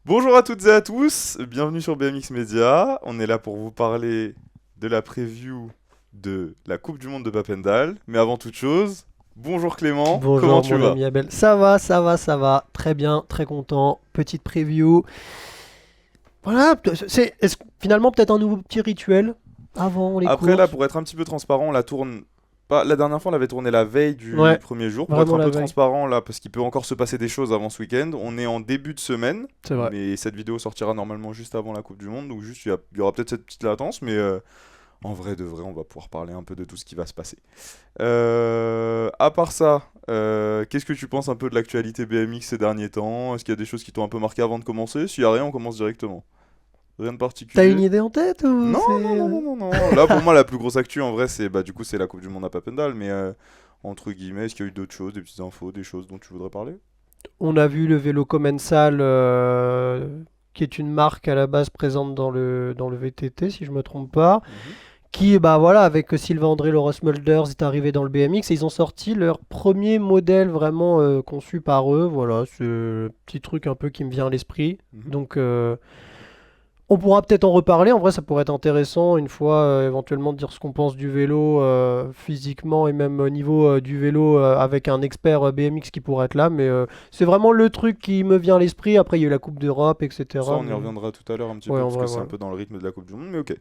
Bonjour à toutes et à tous, bienvenue sur BMX Media. On est là pour vous parler de la preview de la Coupe du Monde de Papendal. Mais avant toute chose, bonjour Clément, comment Bonjour tu mon vas? ami Abel. Ça va. Très bien, très content. Petite preview. Voilà, finalement peut-être un nouveau petit rituel avant les Après là, courses. pour être un petit peu transparent, on la tourne... Pas... La dernière fois, on l'avait tourné la veille du Ouais, premier jour. Pour être vraiment un la peu veille. transparent là, parce qu'il peut encore se passer des choses avant ce week-end, on est en début de semaine. C'est vrai. Mais cette vidéo sortira normalement juste avant la Coupe du Monde. Donc juste, il y aura peut-être cette petite latence, mais en vrai de vrai, on va pouvoir parler un peu de tout ce qui va se passer. À part ça, qu'est-ce que tu penses un peu de l'actualité BMX ces derniers temps? Est-ce qu'il y a des choses qui t'ont un peu marqué avant de commencer? S'il y a rien, on commence directement. Rien de T'as une particulier? idée en tête ou Non, non, c'est... non, non, non, non. Là, pour moi, la plus grosse actu, en vrai, c'est bah, du coup, c'est la Coupe du Monde à Papendal. Mais entre guillemets, est-ce qu'il y a eu d'autres choses, des petites infos, des choses dont tu voudrais parler? On a vu le vélo Commensal, qui est une marque à la base présente dans le VTT, si je me trompe pas. Mhm. Qui, bah voilà, avec Sylvain André, Laura Smulders, est arrivé dans le BMX et ils ont sorti leur premier modèle vraiment conçu par eux. Voilà, c'est un petit truc un peu qui me vient à l'esprit. Mhm. Donc, on pourra peut-être en reparler. En vrai, ça pourrait être intéressant une fois éventuellement de dire ce qu'on pense du vélo physiquement et même au niveau du vélo avec un expert BMX qui pourrait être là. Mais c'est vraiment le truc qui me vient à l'esprit. Après, il y a eu la Coupe d'Europe, Ça, etc. on y Mais reviendra tout à l'heure un petit ouais, peu, en parce que vrai, c'est un voilà. peu dans le rythme de la Coupe du Monde, mais ok.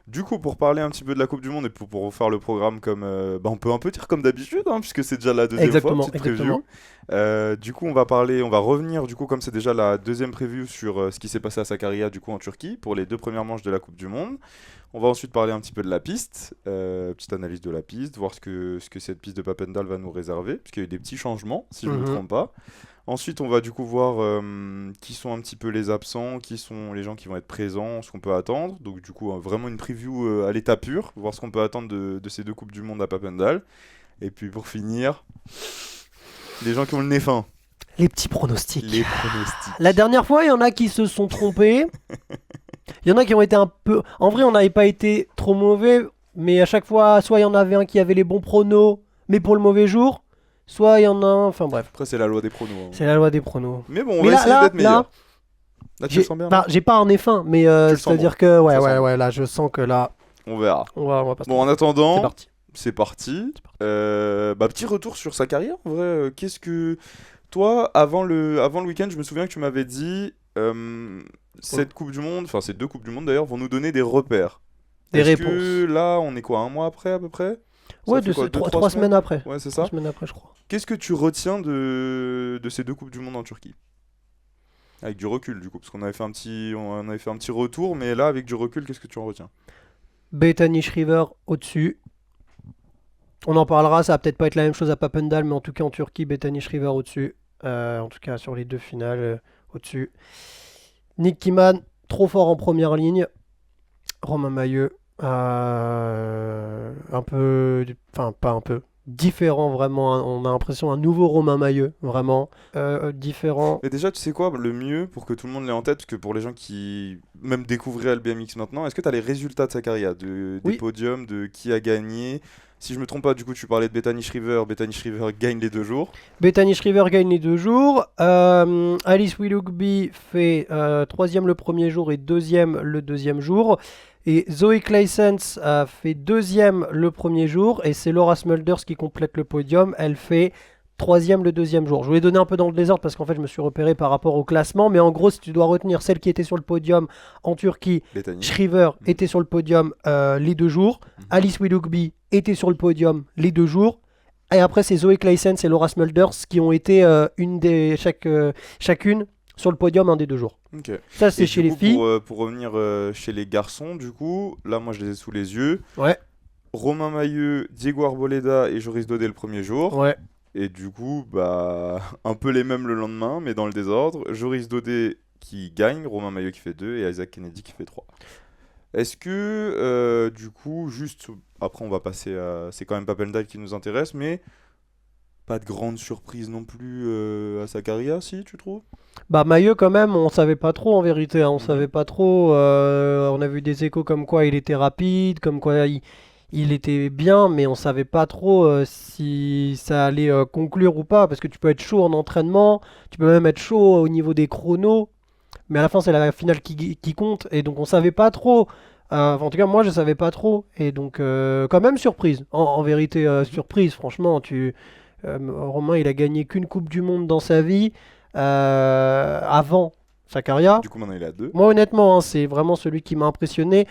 Du coup, pour parler un petit peu de la Coupe du Monde et pour refaire le programme comme... bah, on peut un peu dire comme d'habitude, hein, puisque c'est déjà la deuxième fois, Exactement, petite exactement. preview. Du coup, on va revenir, du coup, comme c'est déjà la deuxième preview sur ce qui s'est passé à Sakarya, du coup, en Turquie, pour les deux premières manches de la Coupe du Monde. On va ensuite parler un petit peu de la piste, petite analyse de la piste, voir ce que cette piste de Papendal va nous réserver, puisqu'il y a eu des petits changements, si je me Mhm. trompe pas. Ensuite, on va du coup voir qui sont un petit peu les absents, qui sont les gens qui vont être présents, ce qu'on peut attendre. Donc du coup, vraiment une preview à l'état pur, voir ce qu'on peut attendre de ces deux Coupes du Monde à Papendal. Et puis pour finir, les gens qui ont le nez fin, Les petits pronostics. les La pronostics. dernière fois, il y en a qui se sont trompés. Il y en a qui ont été un peu. En vrai, on n'avait pas été trop mauvais, mais à chaque fois, soit il y en avait un qui avait les bons pronos, mais pour le mauvais jour, soit il y en a un. Enfin bref, Après, c'est la loi des pronos, hein. c'est la loi des pronos. Mais bon, on Mais va là, essayer là, d'être là, meilleur. Là, tu le j'ai sens bien, là? bah, j'ai pas un F1, mais Tu le sens moins. c'est-à-dire que, ouais, Ça sent ouais, moins. ouais, là, je sens que là, On verra. on va pas se Bon, en tromper. C'est attendant, parti. c'est parti. C'est parti. Bah, petit retour sur sa carrière, en vrai. Qu'est-ce que... Toi, avant le week-end, je me souviens que tu m'avais dit cette Coupe du Monde, enfin ces deux Coupes du Monde d'ailleurs, vont nous donner des repères. Des Est-ce que réponses. là, on est quoi, un mois après à peu près? Ça Ouais, fait quoi, deux, trois, trois 3 semaines semaines? après. Ouais, c'est Trois ça. semaines après, je crois. Qu'est-ce que tu retiens de ces deux Coupes du Monde en Turquie? Avec du recul, du coup, parce qu'on avait fait on avait fait un petit retour, mais là, avec du recul, qu'est-ce que tu en retiens? Bethany Shriver au-dessus. On en parlera, ça va peut-être pas être la même chose à Papendal, mais en tout cas en Turquie, Bethany Shriver au-dessus. En tout cas sur les deux finales, au-dessus. Nick Kiman, trop fort en première ligne. Romain Mailleux, un peu. Enfin, pas un peu. Différent vraiment, hein. On a l'impression un nouveau Romain Mailleux, vraiment. Différent. Mais déjà, tu sais quoi, le mieux pour que tout le monde l'ait en tête, parce que pour les gens qui même découvriraient le BMX maintenant, est-ce que tu as les résultats de sa carrière, des Oui, podiums, de qui a gagné? Si je me trompe pas, du coup, tu parlais de Bethany Shriver. Bethany Shriver gagne les deux jours. Bethany Shriver gagne les 2 jours. Alice Willoughby fait troisième le premier jour et deuxième le deuxième jour. Et Zoe Claessens fait deuxième le premier jour. Et c'est Laura Smulders qui complète le podium. Elle fait troisième le deuxième jour. Je voulais donner un peu dans le désordre parce qu'en fait je me suis repéré par rapport au classement. Mais en gros, si tu dois retenir celle qui était sur le podium en Turquie, Bethany. Shriver Mhm. était sur le podium les 2 jours. Mhm. Alice Willoughby était sur le podium les 2 jours. Et après, c'est Zoé Claessens et Laura Smulders qui ont été chacune sur le podium un des 2 jours. Ok. Ça, Et c'est du chez les coup, filles. pour revenir chez les garçons, du coup, là, moi, je les ai sous les yeux. Ouais, Romain Mailleux, Diego Arboleda et Joris Dodé le premier jour. ouais. Et du coup, bah, un peu les mêmes le lendemain, mais dans le désordre. Joris Dodé qui gagne, Romain Maillot qui fait 2 et Isaac Kennedy qui fait 3. Est-ce que, du coup, juste, après on va passer à... C'est quand même Papendal qui nous intéresse, mais pas de grande surprise non plus à sa carrière, si, tu trouves? Bah, Maillot, quand même, on savait pas trop en vérité, hein. On Mhm. savait pas trop. On a vu des échos comme quoi il était rapide, comme quoi il était bien, mais on savait pas trop si ça allait conclure ou pas. Parce que tu peux être chaud en entraînement, tu peux même être chaud au niveau des chronos. mais à la fin c'est la finale qui compte, et donc on savait pas trop. Enfin, en tout cas, moi je savais pas trop, et donc quand même surprise. En vérité, surprise. Franchement, Romain, il a gagné qu'une Coupe du Monde dans sa vie avant Sakarya. Du coup, maintenant il est à 2. Moi, honnêtement, hein, c'est vraiment celui qui m'a impressionné.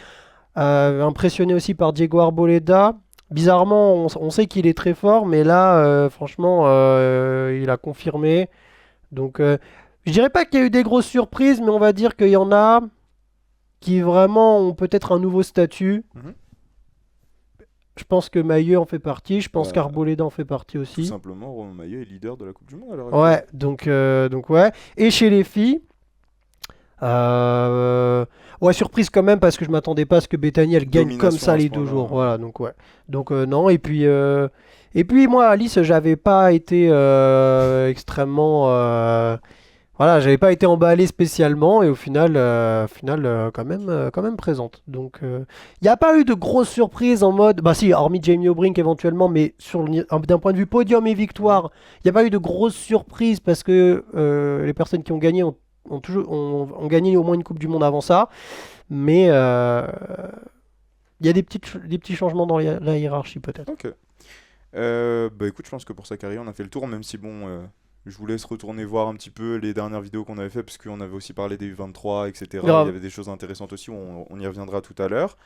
Impressionné aussi par Diego Arboleda. Bizarrement, on sait qu'il est très fort, mais là, franchement, il a confirmé. Donc, je dirais pas qu'il y a eu des grosses surprises, mais on va dire qu'il y en a qui vraiment ont peut-être un nouveau statut. Mhm. Je pense que Mailleux en fait partie, je pense Bah, qu'Arboleda en fait partie Tout aussi. simplement, Romain Maillot est leader de la Coupe du Monde à l'heure actuelle. Ouais, donc ouais. Et chez les filles, ouais, surprise quand même parce que je m'attendais pas à ce que Bethany elle gagne comme Domination ça à ce les 2 jours. point-là. Voilà, donc ouais. Donc non, et puis moi Alice, j'avais pas été extrêmement voilà, j'avais pas été emballé spécialement et au final, quand même présente. Donc il n'y a pas eu de grosses surprises en mode bah si, hormis Jamie O'Brien éventuellement, mais d'un point de vue podium et Mhm. victoire, il n'y a pas eu de grosses surprises parce que les personnes qui ont gagné ont gagné au moins une Coupe du Monde avant ça. Mais il y a des petits changements dans la hiérarchie peut-être. Ok. Bah écoute, je pense que pour sa carrière, on a fait le tour, même si bon, je vous laisse retourner voir un petit peu les dernières vidéos qu'on avait fait, parce qu'on avait aussi parlé des U23, etc. Il y Grave. avait des choses intéressantes aussi, on y reviendra tout à l'heure.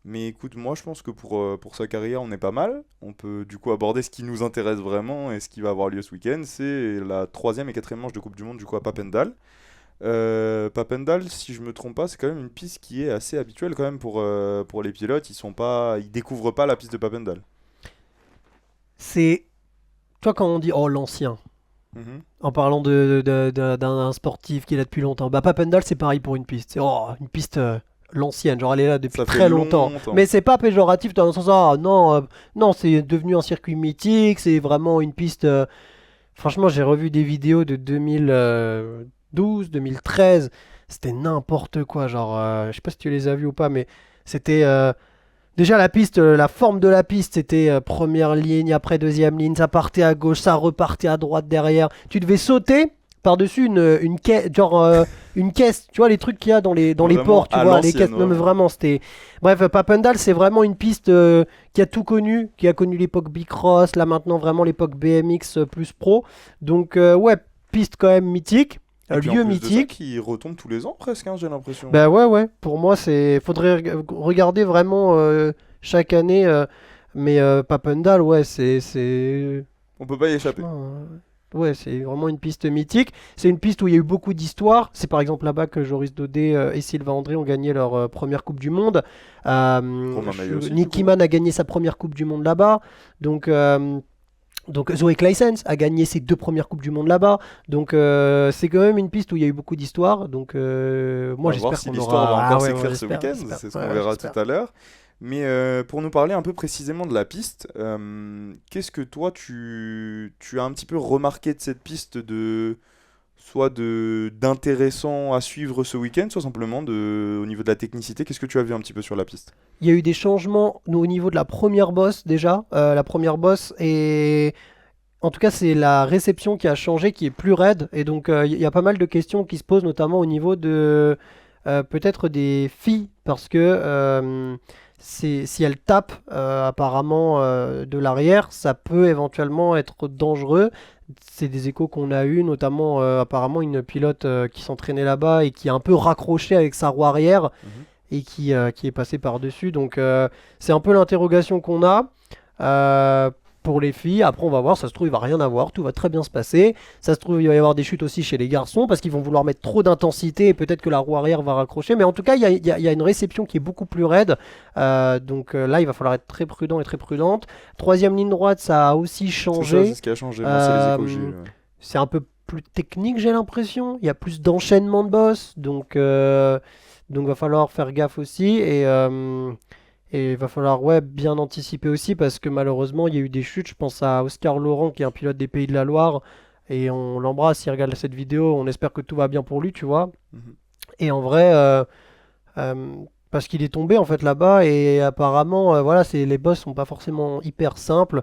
Mais écoute, moi je pense que pour sa carrière, on est pas mal. On peut du coup aborder ce qui nous intéresse vraiment et ce qui va avoir lieu ce week-end. C'est la troisième et quatrième manche de Coupe du Monde du coup à Papendal. Papendal, si je me trompe pas, c'est quand même une piste qui est assez habituelle quand même pour les pilotes. Ils découvrent pas la piste de Papendal. C'est, toi quand on dit oh l'ancien, Mhm. en parlant d'un sportif qui est là depuis longtemps, bah Papendal c'est pareil pour une piste. C'est oh, une piste l'ancienne, genre elle est là depuis Ça fait très longtemps. longtemps. Mais c'est pas péjoratif dans le sens ah non non c'est devenu un circuit mythique, c'est vraiment une piste. Franchement j'ai revu des vidéos de 2012, 2013, c'était n'importe quoi. Genre je sais pas si tu les as vus ou pas, mais c'était déjà la piste, la forme de la piste, c'était première ligne, après deuxième ligne, ça partait à gauche, ça repartait à droite derrière. Tu devais sauter par-dessus une caisse, genre une caisse, tu vois les trucs qu'il y a dans les Vraiment ports, tu à vois, les caisses. l'ancienne, Non mais vraiment. vraiment, c'était. Bref, Papendal, c'est vraiment une piste qui a tout connu, qui a connu l'époque Bicross, là maintenant vraiment l'époque BMX plus pro. Donc ouais, piste quand même mythique, Et puis en lieu plus de ça, mythique. qui retombe tous les ans presque, hein, j'ai l'impression. Bah ouais, ouais. Pour moi, faudrait regarder vraiment chaque année. Mais Papendal, ouais, On peut pas y échapper. franchement, ouais, c'est vraiment une piste mythique. C'est une piste où il y a eu beaucoup d'histoires. C'est par exemple là-bas que Joris Daudet et Sylvain André ont gagné leur première Coupe du Monde. Romain Maillot aussi, du Nicky coup. Mann a gagné sa première Coupe du Monde là-bas. Donc Zoe Claessens a gagné ses 2 premières Coupes du Monde là-bas. Donc c'est quand même une piste où il y a eu beaucoup d'histoires. Donc On moi va voir j'espère si qu'on l'histoire va aura... Ah encore ouais, ouais, s'écrire ce j'espère, week-end, j'espère. c'est ce Ouais, qu'on ouais, verra j'espère. tout à l'heure. Mais pour nous parler un peu précisément de la piste, qu'est-ce que toi tu as un petit peu remarqué de cette piste soit d'intéressant à suivre ce week-end, soit simplement au niveau de la technicité, qu'est-ce que tu as vu un petit peu sur la piste? Il y a eu des changements au niveau de la première bosse déjà. La première bosse et en tout cas, c'est la réception qui a changé, qui est plus raide. Et donc, il y a pas mal de questions qui se posent, notamment au niveau de peut-être des filles, parce que si elles tapent apparemment de l'arrière, ça peut éventuellement être dangereux. C'est des échos qu'on a eus, notamment apparemment une pilote qui s'entraînait là-bas et qui a un peu raccroché avec sa roue arrière Mhm. et qui est passé par-dessus. Donc, c'est un peu l'interrogation qu'on a. Euh, pour les filles, après on va voir, ça se trouve il va rien avoir, tout va très bien se passer. Ça se trouve il va y avoir des chutes aussi chez les garçons parce qu'ils vont vouloir mettre trop d'intensité et peut-être que la roue arrière va raccrocher. Mais en tout cas, il y a une réception qui est beaucoup plus raide. Donc là, il va falloir être très prudent et très prudente. Troisième ligne droite, ça a aussi C'est ça, c'est changé. ce qui a changé, moi c'est les échos que j'ai Euh, eus, ouais. c'est un peu plus technique, j'ai l'impression. Il y a plus d'enchaînement de boss. Donc va falloir faire gaffe aussi. Et il va falloir ouais, bien anticiper aussi parce que malheureusement, il y a eu des chutes. Je pense à Oscar Laurent, qui est un pilote des Pays de la Loire. Et on l'embrasse, s'il regarde cette vidéo. On espère que tout va bien pour lui, tu vois. Mhm. Et en vrai, euh, parce qu'il est tombé en fait là-bas. Et apparemment, voilà, les boss sont pas forcément hyper simples.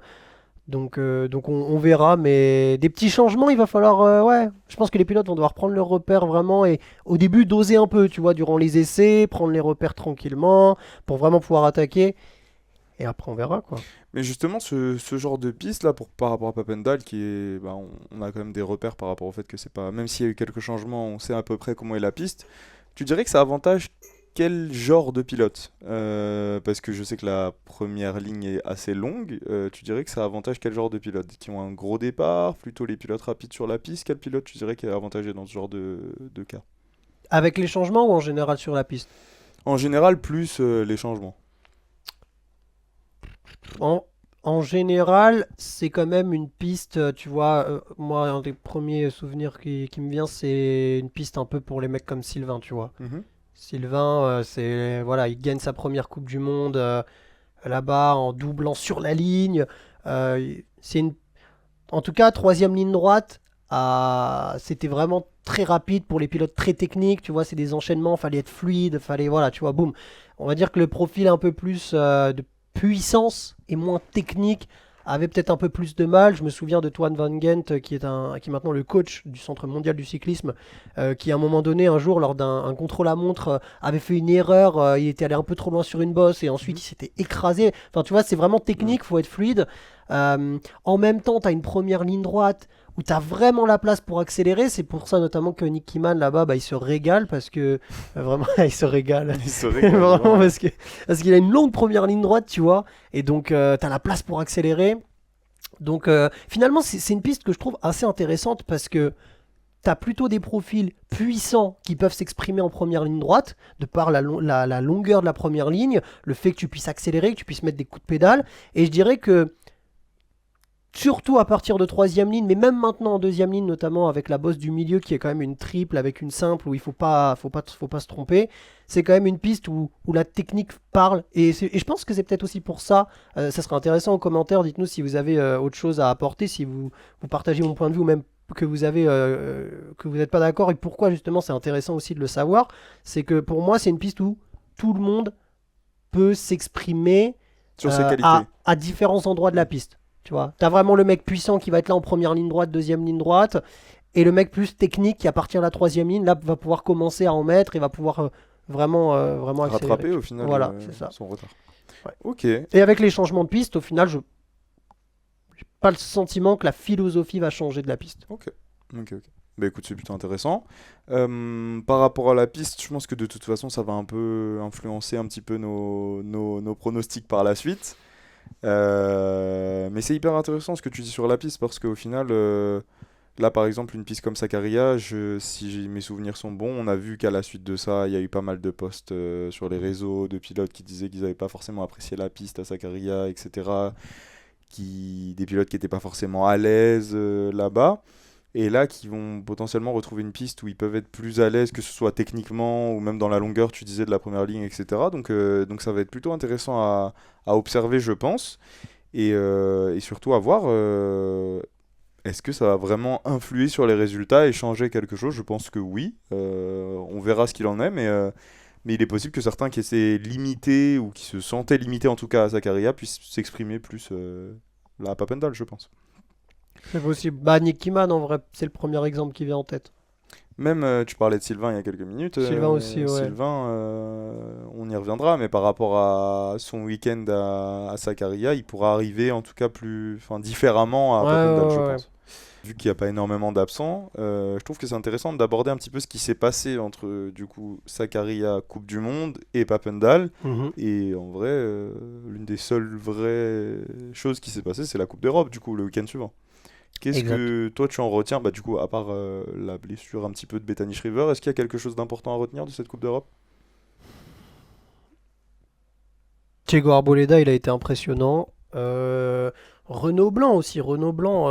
Donc on verra, mais des petits changements, il va falloir. Ouais, je pense que les pilotes vont devoir prendre leurs repères vraiment et au début doser un peu, tu vois, durant les essais, prendre les repères tranquillement pour vraiment pouvoir attaquer. Et après, on verra quoi. Mais justement, ce genre de piste là, par rapport à Papendal, qui est, bah, on a quand même des repères par rapport au fait que c'est pas, même s'il y a eu quelques changements, on sait à peu près comment est la piste. Tu dirais que ça avantage quel genre de pilote? Parce que je sais que la première ligne est assez longue. Tu dirais que ça avantage quel genre de pilote? Qui ont un gros départ, plutôt les pilotes rapides sur la piste? Quel pilote tu dirais qui est avantagé dans ce genre de cas? Avec les changements ou en général sur la piste? En général, plus les changements. En, en général, c'est quand même une piste, tu vois, moi, un des premiers souvenirs qui me vient, c'est une piste un peu pour les mecs comme Sylvain, tu vois. Mhm. Sylvain, c'est, voilà, il gagne sa première Coupe du Monde là-bas en doublant sur la ligne. C'est une, en tout cas, troisième ligne droite, c'était vraiment très rapide pour les pilotes très techniques, tu vois, c'est des enchaînements, fallait être fluide, fallait, voilà, tu vois, boum. On va dire que le profil un peu plus de puissance et moins technique avait peut-être un peu plus de mal. Je me souviens de Toine Van Gent, qui est maintenant le coach du Centre mondial du cyclisme, qui à un moment donné, un jour, lors d'un un contrôle à montre, avait fait une erreur, il était allé un peu trop loin sur une bosse et ensuite Mhm. il s'était écrasé. Enfin, tu vois, c'est vraiment Mhm. technique, faut être fluide. En même temps, tu as une première ligne droite où tu as vraiment la place pour accélérer. C'est pour ça notamment que Nick Kiman là-bas, bah, il se régale parce que vraiment, il se régale. Il se régale, Vraiment vraiment. parce qu'il a une longue première ligne droite, tu vois, et donc tu as la place pour accélérer. Donc finalement, c'est une piste que je trouve assez intéressante parce que tu as plutôt des profils puissants qui peuvent s'exprimer en première ligne droite, de par la longueur de la première ligne, le fait que tu puisses accélérer, que tu puisses mettre des coups de pédale. Et je dirais que surtout à partir de troisième ligne, mais même maintenant en deuxième ligne, notamment avec la bosse du milieu qui est quand même une triple avec une simple où il faut pas se tromper. C'est quand même une piste où la technique parle et je pense que c'est peut-être aussi pour ça. Ça serait intéressant en commentaire. Dites-nous si vous avez autre chose à apporter, si vous partagez mon point de vue ou même que vous n'êtes pas d'accord et pourquoi justement c'est intéressant aussi de le savoir. C'est que pour moi c'est une piste où tout le monde peut s'exprimer Sur ses qualités. à différents endroits de la piste. Tu vois, t'as vraiment le mec puissant qui va être là en première ligne droite, deuxième ligne droite, et le mec plus technique qui appartient à la troisième ligne, là va pouvoir commencer à en mettre et va pouvoir vraiment accélérer. Rattraper au final Voilà, c'est ça. son retard. Ouais. Ok, Et avec les changements de piste, au final, je n'ai pas le sentiment que la philosophie va changer de la piste. ok, ok. Bah écoute, c'est plutôt intéressant. Par rapport à la piste, je pense que de toute façon, ça va un peu influencer un petit peu nos pronostics par la suite. Mais c'est hyper intéressant ce que tu dis sur la piste parce qu'au final, là par exemple, une piste comme Sakarya, si mes souvenirs sont bons, on a vu qu'à la suite de ça, il y a eu pas mal de posts sur les réseaux de pilotes qui disaient qu'ils n'avaient pas forcément apprécié la piste à Sakarya, etc. Des pilotes qui n'étaient pas forcément à l'aise là-bas. Et là, qui vont potentiellement retrouver une piste où ils peuvent être plus à l'aise, que ce soit techniquement ou même dans la longueur, tu disais, de la première ligne, etc. Donc ça va être plutôt intéressant à observer, je pense. Et surtout à voir, est-ce que ça va vraiment influer sur les résultats et changer quelque chose? Je pense que oui. On verra ce qu'il en est, mais il est possible que certains qui étaient limités ou qui se sentaient limités en tout cas à Zakaria puissent s'exprimer plus là à Papendal, je pense. C'est possible. Bah, Nick Kiman, en vrai, c'est le premier exemple qui vient en tête. Même, tu parlais de Sylvain il y a quelques minutes. Sylvain aussi, ouais. Sylvain, on y reviendra, mais par rapport à son week-end à Sakarya, il pourra arriver en tout cas enfin, différemment Ouais, à Papendal, je ouais, ouais. pense. Vu qu'il n'y a pas énormément d'absents, je trouve que c'est intéressant d'aborder un petit peu ce qui s'est passé entre du coup Sakarya Coupe du Monde et Papendal. Mhm. Et en vrai, l'une des seules vraies choses qui s'est passée, c'est la Coupe d'Europe, du coup, le week-end suivant. Qu'est-ce Exact. que toi tu en retiens? Bah, du coup, à part la blessure un petit peu de Bethany Shriver, est-ce qu'il y a quelque chose d'important à retenir de cette Coupe d'Europe? Diego Arboleda, il a été impressionnant. Renaud Blanc aussi, Renaud Blanc,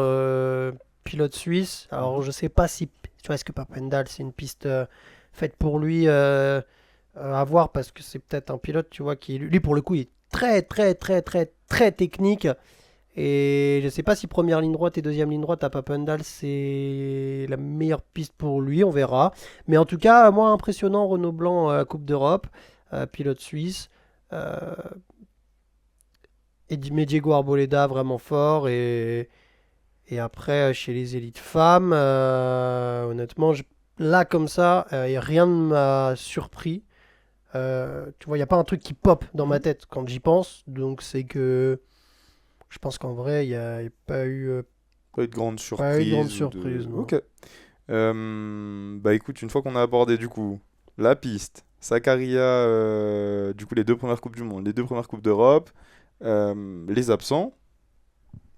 pilote suisse. Alors Mhm. je sais pas si, tu vois, est-ce que Papendal c'est une piste faite pour lui à voir parce que c'est peut-être un pilote, tu vois, qui lui pour le coup il est très très très très très technique. Et je sais pas si première ligne droite et deuxième ligne droite à Papendal c'est la meilleure piste pour lui, on verra. Mais en tout cas, moi impressionnant Renaud Blanc Coupe d'Europe, pilote suisse. Euh, Mais Diego Arboleda, vraiment fort. Et après, chez les élites femmes, honnêtement, là, comme ça, rien ne m'a surpris. Tu vois, il n'y a pas un truc qui pop dans ma Mhm. tête quand j'y pense. Donc, c'est que je pense qu'en vrai, il n'y a Pas eu de grande pas eu de grande surprise ou surprise, de. non. Ok. Bah écoute, une fois qu'on a abordé du coup la piste, Sakaria, du coup les deux premières coupes du monde, les deux premières coupes d'Europe, les absents.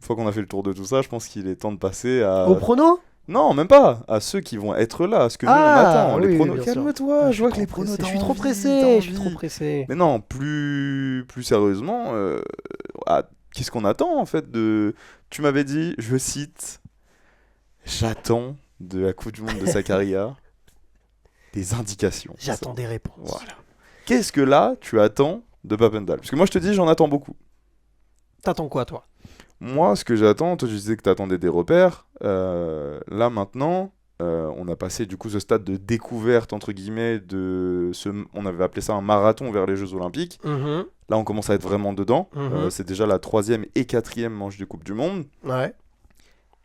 Une fois qu'on a fait le tour de tout ça, je pense qu'il est temps de passer Au à. prono? Non, même pas. À ceux qui vont être là, à ce que nous on Ah, attend. Les oui, oui, pronos. bien sûr. Calme-toi, Ah, je vois que les pronos, je t'as suis trop envie, t'as pressé, je suis trop envie. pressé. Mais non, plus sérieusement, qu'est-ce qu'on attend en fait de. Tu m'avais dit, je cite, j'attends de la Coupe du Monde de Sakaria des indications. J'attends des réponses. Voilà. Qu'est-ce que là tu attends de Papendal? Parce que moi je te dis, j'en attends beaucoup. T'attends quoi, toi? Moi, ce que j'attends, toi tu disais que t'attendais des repères. Là maintenant, on a passé du coup ce stade de découverte entre guillemets on avait appelé ça un marathon vers les Jeux Olympiques. Mhm, Là, on commence à être vraiment dedans. mhm. C'est déjà la troisième et quatrième manche de Coupe du Monde. Ouais.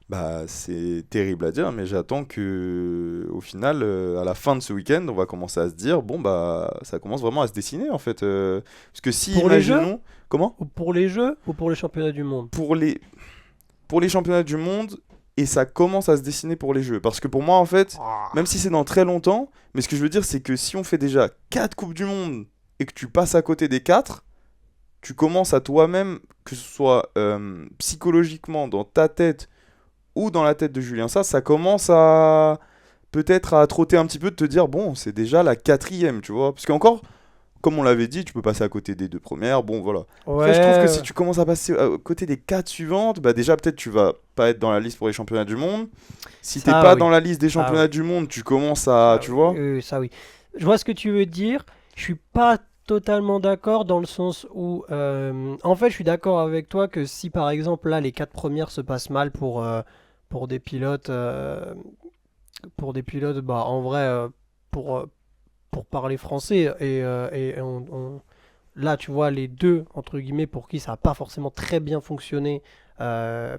Bah, c'est terrible à dire, mais j'attends que, au final, à la fin de ce week-end, on va commencer à se dire, bon bah, ça commence vraiment à se dessiner en fait. Parce que si, Pour les Jeux? imaginons, comment? Ou pour les Jeux ou pour les championnats du monde? Pour les, pour les championnats du monde, et ça commence à se dessiner pour les Jeux. Parce que pour moi, en fait, Ah. même si c'est dans très longtemps, mais ce que je veux dire, c'est que si on fait déjà 4 Coupes du Monde et que tu passes à côté des 4, tu commences à toi-même, que ce soit psychologiquement dans ta tête ou dans la tête de Julien ça commence à peut-être à trotter un petit peu de te dire bon c'est déjà la quatrième tu vois parce qu'encore comme on l'avait dit tu peux passer à côté des deux premières bon voilà après je trouve que Ouais. si tu commences à passer à côté des quatre suivantes bah déjà peut-être tu vas pas être dans la liste pour les championnats du monde si t'es Ça, pas oui. dans la liste des Ça, championnats oui. du monde tu commences à Ça, tu oui. vois Ça, oui. Je vois ce que tu veux dire. Je suis pas totalement d'accord dans le sens où, en fait, je suis d'accord avec toi que si par exemple là les quatre premières se passent mal pour des pilotes, bah en vrai, pour euh, pour parler français et là tu vois les deux entre guillemets pour qui ça n'a pas forcément très bien fonctionné. euh,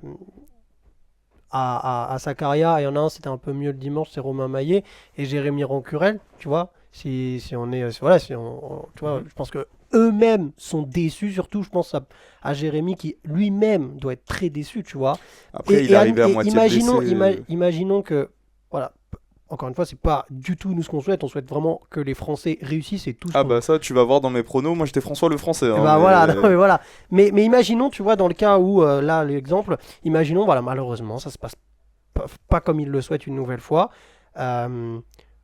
à Sakaria, il y en a un, c'était un peu mieux le dimanche, c'est Romain Maillet et Jérémy Rancurel, tu vois. Si on est. Voilà, tu vois, Mhm. je pense que eux-mêmes sont déçus, surtout je pense à Jérémy qui lui-même doit être très déçu, tu vois. après il est arrivé à moitié blessé Imaginons que, voilà, encore une fois, c'est pas du tout nous ce qu'on souhaite, on souhaite vraiment que les Français réussissent et tout ce ah qu'on. bah ça tu vas voir dans mes pronos moi j'étais François le Français Et hein, bah voilà, non, mais mais voilà. Mais imaginons, tu vois, dans le cas où, là, l'exemple, imaginons, voilà, malheureusement, ça se passe pas comme il le souhaite une nouvelle fois. Euh,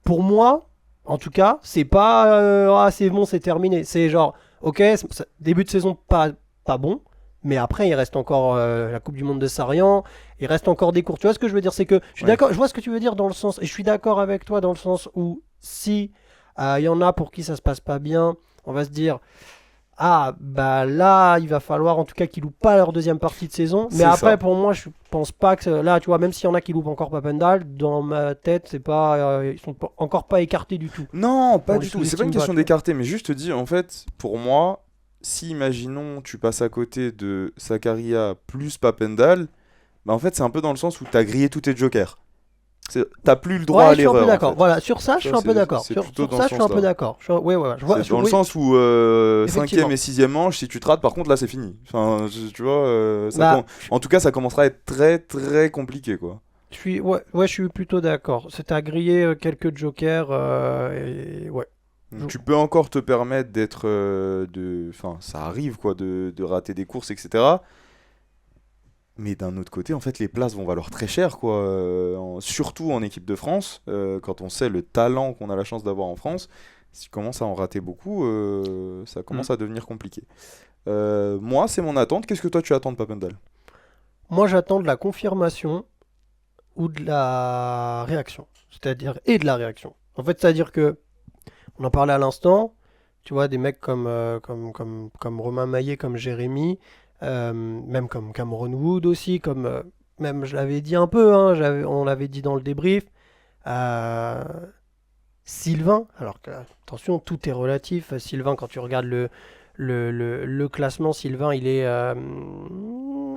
pour moi, en tout cas, c'est pas ah c'est bon, c'est terminé. C'est genre ok, début de saison pas bon, mais après il reste encore la Coupe du Monde de Sarian, il reste encore des cours. Tu vois ce que je veux dire, c'est que je suis ouais. d'accord, je vois ce que tu veux dire dans le sens et je suis d'accord avec toi dans le sens où si il y en a pour qui ça se passe pas bien, on va se dire ah, bah là, il va falloir en tout cas qu'ils loupent pas leur deuxième partie de saison. Mais C'est après, ça. pour moi, je pense pas que là, tu vois, même s'il y en a qui loupent encore Papendal, dans ma tête, c'est pas, ils sont encore pas écartés du tout. Non, pas On du les tout. C'est pas sous-estime une pas, question tu vois. d'écarter, mais juste te dis, en fait, pour moi, si imaginons tu passes à côté de Sakaria plus Papendal, bah en fait c'est un peu dans le sens où t'as grillé tous tes jokers. T'as plus le droit Ouais, à je suis un peu l'erreur en d'accord. fait. Voilà, sur ça, je Tu suis vois, un peu d'accord. c'est plutôt Sur dans ça, ce je suis un peu sens-là. d'accord. Ouais, ouais, ouais. C'est dans le oui, sens où effectivement. 5ème et 6ème manche, si tu te rates, par contre là c'est fini. Enfin, tu vois, Bah, en tout cas ça commencera à être très très compliqué quoi. ouais, je suis plutôt d'accord. C'est à griller quelques jokers et ouais. Donc, tu peux encore te permettre d'être enfin ça arrive quoi de rater des courses etc. Mais d'un autre côté, en fait, les places vont valoir très cher, quoi. Surtout en équipe de France, quand on sait le talent qu'on a la chance d'avoir en France. Si tu commences à en rater beaucoup, ça Mm. commence à devenir compliqué. Moi, c'est mon attente. Qu'est-ce que toi, tu attends de Papendal? Moi, j'attends de la confirmation ou de la réaction. Et de la réaction. En fait, c'est-à-dire que, on en parlait à l'instant, tu vois, des mecs comme Romain Maillet, comme Jérémy, même comme Cameron Wood aussi, même je l'avais dit un peu, hein, on l'avait dit dans le débrief, euh, Sylvain, alors que, attention, tout est relatif. Sylvain, quand tu regardes le classement, Sylvain, il est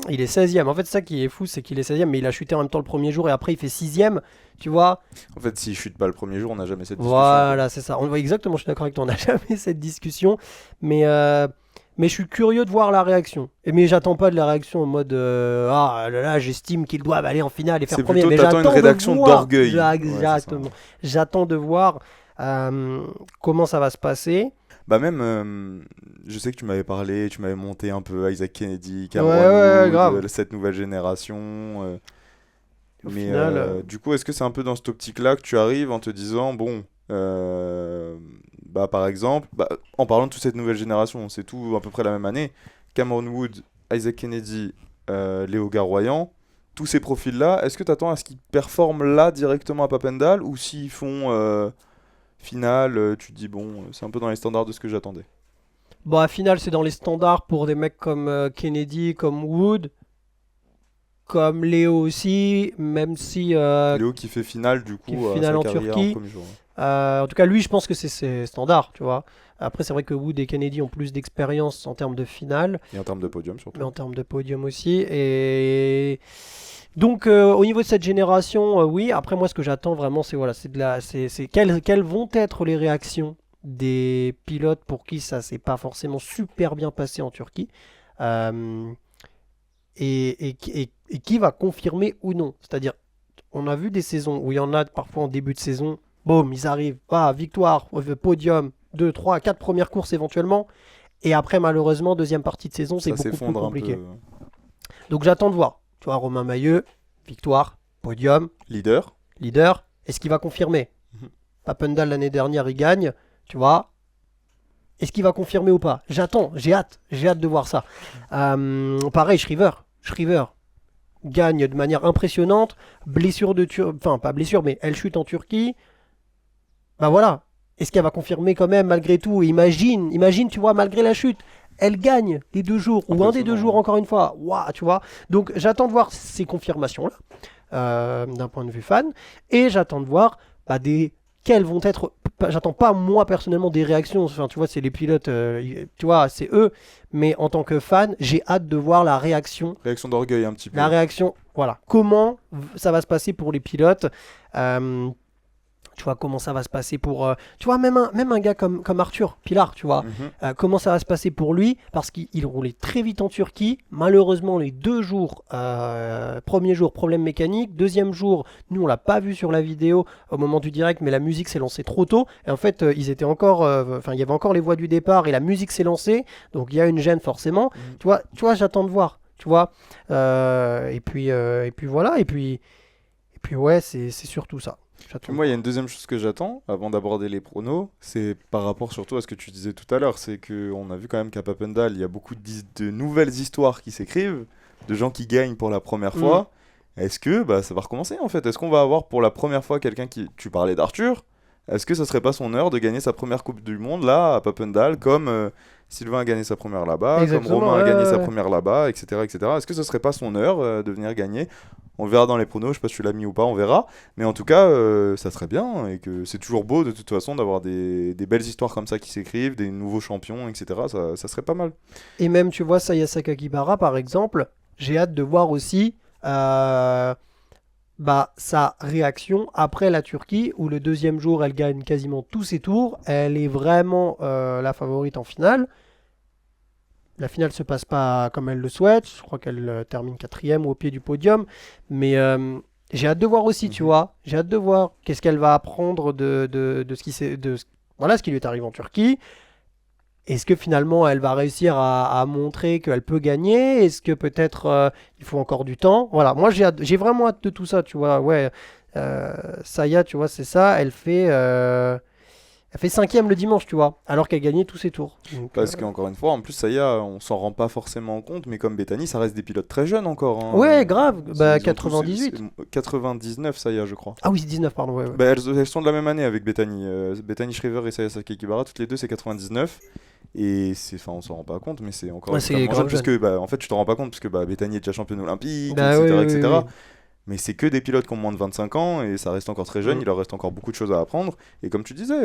16e. En fait, ça qui est fou, c'est qu'il est 16e, mais il a chuté en même temps le premier jour et après il fait 6e. Tu vois? En fait, s'il chute pas le premier jour, on n'a jamais cette discussion, quoi. Voilà, c'est ça. On voit exactement, je suis d'accord avec toi, on n'a jamais cette discussion. Mais je suis curieux de voir la réaction. Mais j'attends pas de la réaction en mode ah là là, j'estime qu'ils doivent aller en finale et faire C'est premier. plutôt, Mais t'attends une j'attends de rédaction voir. d'orgueil. Ouais, c'est ça. Exactement. J'attends de voir comment ça va se passer. Bah même, je sais que tu m'avais parlé, tu m'avais monté un peu Isaac Kennedy, Ouais, Cameron ouais, Wood, grave. cette nouvelle génération. Au Mais final, du coup, est-ce que c'est un peu dans cette optique-là que tu arrives en te disant, bon, bah par exemple, bah, en parlant de toute cette nouvelle génération, c'est tout à peu près la même année, Cameron Wood, Isaac Kennedy, Léo Garoyan, tous ces profils-là, est-ce que tu attends à ce qu'ils performent là directement à Papendal ou s'ils font finale, tu te dis, bon, c'est un peu dans les standards de ce que j'attendais. bon, à final, c'est dans les standards pour des mecs comme Kennedy, comme Wood, comme Léo aussi, même si Léo qui fait finale du qui coup fait à finale sa en carrière en Turquie. premier jour. En tout cas, lui, je pense que c'est standard, tu vois. Après, c'est vrai que Wood et Kennedy ont plus d'expérience en termes de finale, Et en termes de podium mais surtout. en termes de podium aussi. Et donc, au niveau de cette génération, oui. Après, moi, ce que j'attends vraiment, c'est voilà, c'est quelles vont être les réactions des pilotes pour qui ça s'est pas forcément super bien passé en Turquie. Euh, et qui va confirmer ou non. C'est-à-dire, on a vu des saisons où il y en a parfois en début de saison, boum, ils arrivent, victoire, podium, 2, 3, 4 premières courses éventuellement, et après malheureusement, deuxième partie de saison, c'est Ça beaucoup plus s'effondre un compliqué. peu. Donc j'attends de voir. Tu vois, Romain Mailleux, victoire, podium, Leader. leader, est-ce qu'il va confirmer? Mhm. Papendal l'année dernière, il gagne, tu vois. Est-ce qu'il va confirmer ou pas? J'attends, j'ai hâte de voir ça. Pareil, Shriver gagne de manière impressionnante. Blessure de Turquie, enfin pas blessure, mais elle chute en Turquie. Bah voilà. Est-ce qu'elle va confirmer quand même malgré tout? Imagine, tu vois, malgré la chute, elle gagne les 2 jours ou un des 2 jours Impressionnant. encore une fois. Waouh, tu vois. Donc j'attends de voir ces confirmations-là d'un point de vue fan et j'attends de voir des quelles vont être. J'attends pas moi personnellement des réactions. Enfin, tu vois, c'est les pilotes, tu vois, c'est eux. Mais en tant que fan, j'ai hâte de voir la réaction. Réaction d'orgueil un petit peu. La réaction, voilà. Comment ça va se passer pour les pilotes? Euh, Tu vois, comment ça va se passer pour. Tu vois, même un gars comme Arthur Pilar, tu vois. Mhm. Comment ça va se passer pour lui? Parce qu'il roulait très vite en Turquie. Malheureusement, les 2 jours, premier jour, problème mécanique. Deuxième jour, nous, on l'a pas vu sur la vidéo au moment du direct, mais la musique s'est lancée trop tôt. Et en fait, ils étaient encore. Enfin, il y avait encore les voies du départ et la musique s'est lancée. Donc, il y a une gêne forcément. Mhm. Tu vois, j'attends de voir. Tu vois. Et puis voilà. Et puis ouais, c'est surtout ça. Puis J'attends de moi, il y a voir. une deuxième chose que j'attends avant d'aborder les pronos, c'est par rapport surtout à ce que tu disais tout à l'heure, c'est qu'on a vu quand même qu'à Papendal, il y a beaucoup de nouvelles histoires qui s'écrivent, de gens qui gagnent pour la première Mm. fois. Est-ce que ça va recommencer en fait? Est-ce qu'on va avoir pour la première fois quelqu'un qui... Tu parlais d'Arthur, est-ce que ça serait pas son heure de gagner sa première Coupe du Monde là à Papendal comme Sylvain a gagné sa première là-bas, comme Exactement, Romain a ouais, gagné ouais, sa ouais. première là-bas, etc., etc. Est-ce que ce serait pas son heure de venir gagner? On verra dans les pronos, je sais pas si tu l'as mis ou pas, on verra. Mais en tout cas, ça serait bien et que c'est toujours beau de toute façon d'avoir des belles histoires comme ça qui s'écrivent, des nouveaux champions, etc. Ça serait pas mal. Et même, tu vois, Saya Sakakibara, par exemple, j'ai hâte de voir aussi sa réaction après la Turquie, où le deuxième jour, elle gagne quasiment tous ses tours. Elle est vraiment la favorite en finale. La finale se passe pas comme elle le souhaite. Je crois qu'elle termine quatrième ou au pied du podium. Mais j'ai hâte de voir aussi, tu Mhm. vois. J'ai hâte de voir qu'est-ce qu'elle va apprendre de ce qui voilà, ce qui lui est arrivé en Turquie. Est-ce que finalement elle va réussir à montrer qu'elle peut gagner? Est-ce que peut-être il faut encore du temps? Voilà, moi j'ai vraiment hâte de tout ça, tu vois. Ouais, Saya, tu vois, c'est ça. Elle fait cinquième le dimanche, tu vois, alors qu'elle gagnait tous ses tours. Donc, Parce qu'encore une fois, en plus, ça y est, on s'en rend pas forcément compte, mais comme Bethany, ça reste des pilotes très jeunes encore, hein. ouais, grave. Bah, Ils ont tous, 98. 99, ça y est, je crois. Ah oui, c'est 19, pardon. Ouais, ouais. Elles sont de la même année avec Bethany. Bethany Shriver et Saya Sakakibara, toutes les deux, c'est 99. Et enfin, on s'en rend pas compte, mais c'est encore Ouais, c'est extrêmement jeune, grave jeune. puisque en fait, tu t'en rends pas compte, puisque Bethany est déjà championne olympique, Bah etc., oui, oui, oui, etc. oui. Mais c'est que des pilotes qui ont moins de 25 ans et ça reste encore très jeune, il leur reste encore beaucoup de choses à apprendre. Et comme tu disais,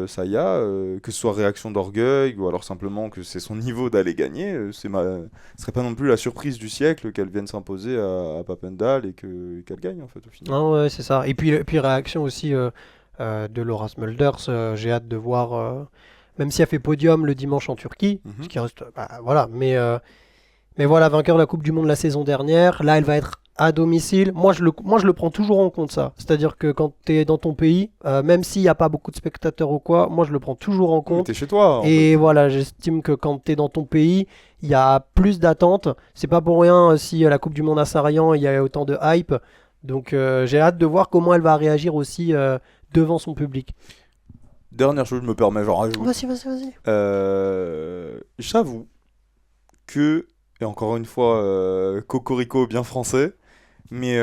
Saya, que ce soit réaction d'orgueil ou alors simplement que c'est son niveau d'aller gagner, ce serait pas non plus la surprise du siècle qu'elle vienne s'imposer à Papendal et qu'elle gagne en fait au final. Ah ouais, c'est ça. Et puis réaction aussi de Laura Smulders. J'ai hâte de voir, même si elle fait podium le dimanche en Turquie, Mhm. ce qui reste, bah, voilà. Mais voilà, vainqueur de la Coupe du Monde la saison dernière. Là, elle va être à domicile. Moi, je le prends toujours en compte, ça. C'est-à-dire que quand tu es dans ton pays, même s'il n'y a pas beaucoup de spectateurs ou quoi, moi, je le prends toujours en Mais compte. t'es chez toi en Et fait. voilà, j'estime que quand tu es dans ton pays, il y a plus d'attentes. C'est pas pour rien si la Coupe du Monde à Sarayan, il y a autant de hype. Donc, j'ai hâte de voir comment elle va réagir aussi devant son public. Dernière chose, je me permets, j'en rajoute. Vas-y, vas-y, vas-y. J'avoue que, et encore une fois, cocorico bien français, mais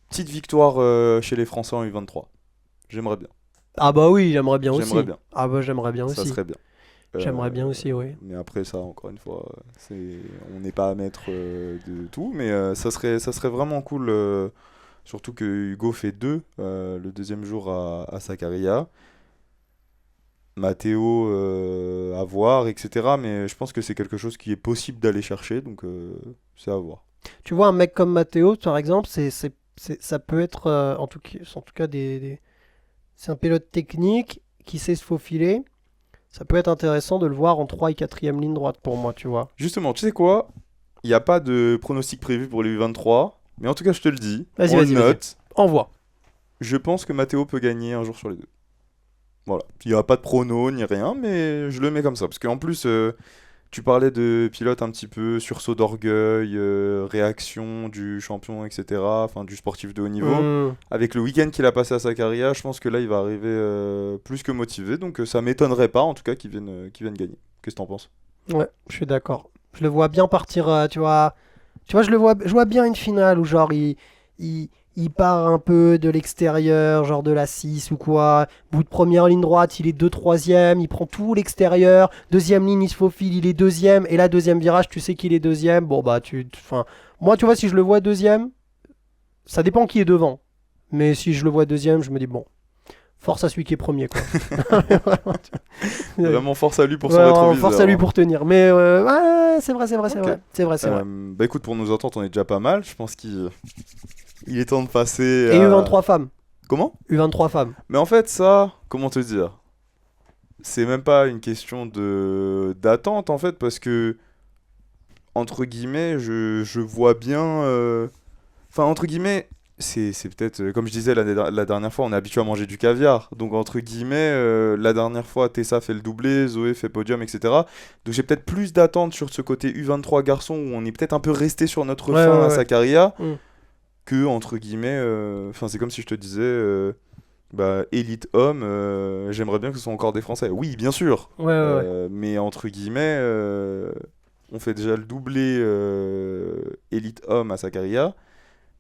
petite victoire chez les Français en U23. J'aimerais bien. Ah bah oui, j'aimerais bien J'aimerais aussi. bien. Ah bah j'aimerais bien Ça aussi. serait bien. J'aimerais bien aussi, oui. Mais après ça, encore une fois, on n'est pas à mettre de tout, mais ça serait vraiment cool, surtout que Hugo fait deux le deuxième jour à Sakarya. Matteo à voir, etc. Mais je pense que c'est quelque chose qui est possible d'aller chercher, donc c'est à voir. Tu vois, un mec comme Matteo, par exemple, ça peut être, en tout cas, c'est un pilote technique qui sait se faufiler. Ça peut être intéressant de le voir en 3 et 4e ligne droite pour moi, tu vois. Justement, tu sais quoi? Il n'y a pas de pronostic prévu pour les U23, mais en tout cas, je te le dis, Vas-y, on le vas-y, vas-y. note. Envoie. Je pense que Matteo peut gagner un jour sur les deux. Voilà. Il n'y a pas de prono ni rien, mais je le mets comme ça. Parce qu'en plus, tu parlais de pilote un petit peu sursaut d'orgueil, réaction du champion, etc. Enfin, du sportif de haut niveau. Avec le week-end qu'il a passé à sa carrière, je pense que là, il va arriver plus que motivé. Donc, ça m'étonnerait pas, en tout cas, qu'il vienne gagner. Qu'est-ce que t'en penses? Ouais, je suis d'accord. Je le vois bien partir, tu vois. Tu vois, je vois bien une finale où genre il part un peu de l'extérieur, genre de la 6 ou quoi. Bout de première ligne droite, il est 2 3e, il prend tout l'extérieur. Deuxième ligne, il se faufile, il est deuxième. Et là, deuxième virage, tu sais qu'il est deuxième. Bon, bah, enfin, moi, tu vois, si je le vois deuxième, ça dépend qui est devant. Mais si je le vois deuxième, je me dis, bon, force à celui qui est premier, quoi. Vraiment force à lui pour son Ouais, rétroviseur. force à lui pour tenir. Mais ouais, c'est vrai, c'est vrai, c'est Ok. vrai. C'est vrai, c'est vrai. Bah écoute, pour nos ententes, on est déjà pas mal. Je pense qu'il est temps de passer Et à... U23 femmes. Comment? U23 femmes. Mais en fait, ça, comment te dire? C'est même pas une question d'attente, en fait, parce que, entre guillemets, je vois bien... Enfin, entre guillemets, c'est peut-être, comme je disais la dernière fois, on est habitué à manger du caviar. Donc, entre guillemets, la dernière fois, Tessa fait le doublé, Zoé fait podium, etc. Donc, j'ai peut-être plus d'attente sur ce côté U23 garçon, où on est peut-être un peu resté sur notre Ouais, fin ouais, à ouais. Sakarya, Mm. que, entre guillemets, enfin, c'est comme si je te disais, bah, élite homme, j'aimerais bien que ce soit encore des Français. Oui, bien sûr, Ouais, ouais, ouais. mais entre guillemets, on fait déjà le doublé élite homme à Sakarya,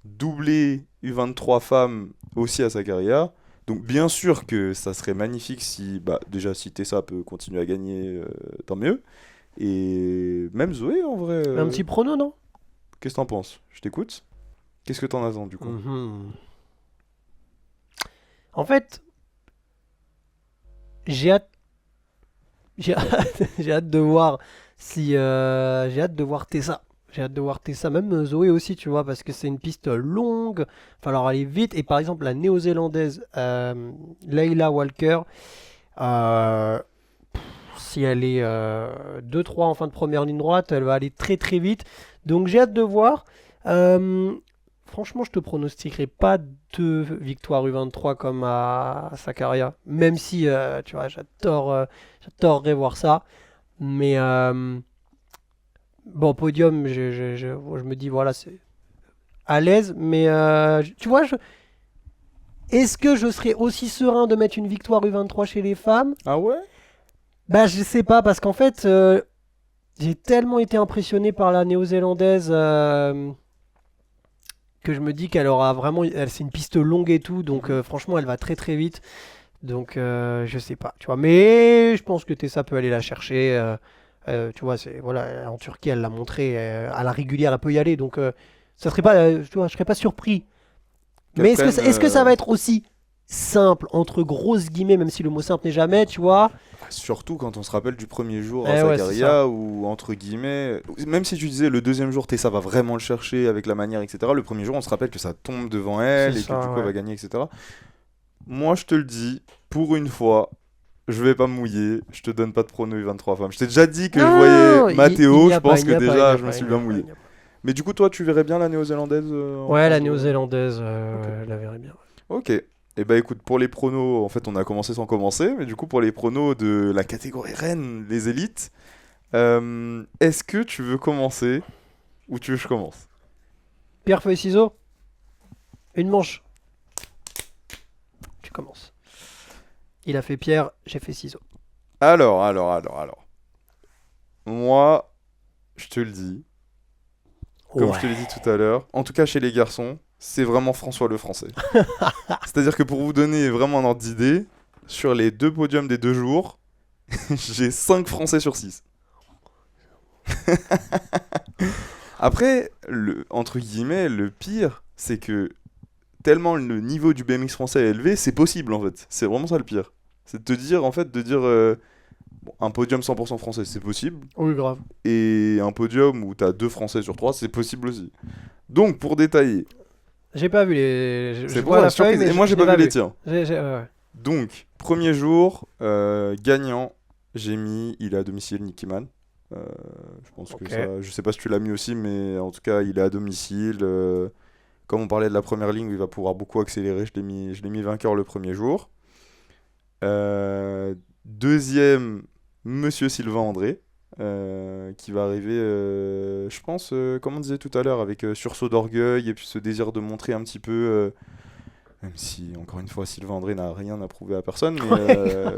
doublé U23 femmes aussi à Sakarya. Donc bien sûr que ça serait magnifique si, bah, déjà si Tessa peut continuer à gagner, tant mieux. Et même Zoé en vrai, Un petit prono, non? qu'est-ce que t'en penses? Je t'écoute. Qu'est-ce que t'en attends du coup? Mhm. En fait, j'ai hâte, j'ai hâte, j'ai hâte de voir si, j'ai hâte de voir Tessa. J'ai hâte de voir Tessa, même Zoé aussi, tu vois, parce que c'est une piste longue. Il va falloir aller vite. Et par exemple, la néo-zélandaise Leila Walker, euh, si elle est 2-3 en fin de première ligne droite, elle va aller très très vite. Donc j'ai hâte de voir. Euh, Franchement, je te pronostiquerai pas de victoire U23 comme à Sakarya. Même si, tu vois, j'adorerais voir ça. Mais bon, podium, je me dis, voilà, c'est à l'aise. Mais tu vois, est-ce que je serais aussi serein de mettre une victoire U23 chez les femmes? Ah ouais? Bah, je sais pas, parce qu'en fait, j'ai tellement été impressionné par la néo-zélandaise que je me dis qu'elle aura vraiment. C'est une piste longue et tout, donc franchement, elle va très très vite. Donc, je sais pas, tu vois. Mais je pense que Tessa peut aller la chercher. Tu vois, voilà, en Turquie, elle l'a montré. À la régulière, elle peut y aller. Donc, ça serait pas, tu vois, je serais pas surpris Mais est-ce que ça va être aussi simple, entre grosses guillemets, même si le mot simple n'est jamais, tu vois? Surtout quand on se rappelle du premier jour à Ouais, c'est ça. Sakarya, où entre guillemets, même si tu disais le deuxième jour, Tessa va vraiment le chercher avec la manière, etc. Le premier jour, on se rappelle que ça tombe devant elle C'est et ça, que du coup ouais. elle va gagner, etc. Moi, je te le dis, pour une fois, je vais pas me mouiller, je te donne pas de prono U23 femmes. Je t'ai déjà dit que je Non, voyais il Matteo, n'y je a pas, pense il que n'y a pas, il n'y déjà a je me pas, suis il n'y bien a pas, il mouillé. n'y a pas. Mais du coup, toi, tu verrais bien la néo-zélandaise en Ouais, la prono néo-zélandaise, Ok. la verrait bien. Ok. Et bah écoute, pour les pronos, en fait, on a commencé sans commencer, mais du coup, pour les pronos de la catégorie reine, les élites, est-ce que tu veux commencer ou tu veux que je commence? Pierre, feuille, ciseaux, une manche. Tu commences. Il a fait pierre, j'ai fait ciseaux. Alors. Moi, je te le dis, comme je te l'ai dit tout à l'heure, en tout cas chez les garçons, c'est vraiment François le Français. C'est-à-dire que pour vous donner vraiment un ordre d'idée, sur les 2 podiums des 2 jours, j'ai 5 Français sur 6. Après, entre guillemets, le pire, c'est que tellement le niveau du BMX français est élevé, c'est possible en fait. C'est vraiment ça le pire. C'est de te dire, en fait, bon, un podium 100% français, c'est possible. Oui, grave. Et un podium où t'as 2 français sur 3, c'est possible aussi. Donc, pour détailler, J'ai pas vu les. c'est Je pour vois la la feuille, surprise. mais Et moi, je j'ai l'ai pas vu les tiens. ouais. Donc, premier jour, gagnant, j'ai mis, il est à domicile, Nicky Man. Euh, je pense Ok. que ça, je sais pas si tu l'as mis aussi, mais en tout cas, il est à domicile. Comme on parlait de la première ligne, où il va pouvoir beaucoup accélérer. Je l'ai mis vainqueur le premier jour. Deuxième, Monsieur Sylvain André, qui va arriver, je pense, comme on disait tout à l'heure, avec sursaut d'orgueil et puis ce désir de montrer un petit peu. Même si, encore une fois, Sylvain André n'a rien à prouver à personne,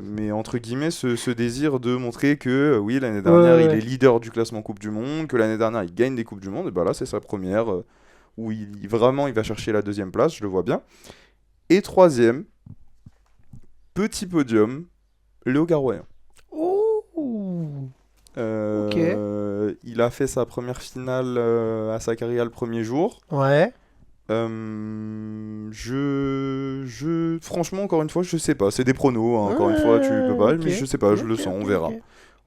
mais entre guillemets, ce désir de montrer que, oui, l'année dernière, il Ouais. est leader du classement Coupe du Monde, que l'année dernière, il gagne des Coupes du Monde, et bah là, c'est sa première, où vraiment, il va chercher la deuxième place, je le vois bien. Et troisième, petit podium, Léo Garoyan. Ouh. Il a fait sa première finale à Sakarya le premier jour. Ouais. Franchement, encore une fois, je sais pas. C'est des pronos, hein, encore une fois, tu peux pas. Ok. Mais je sais pas, je le sens, on verra. Ok.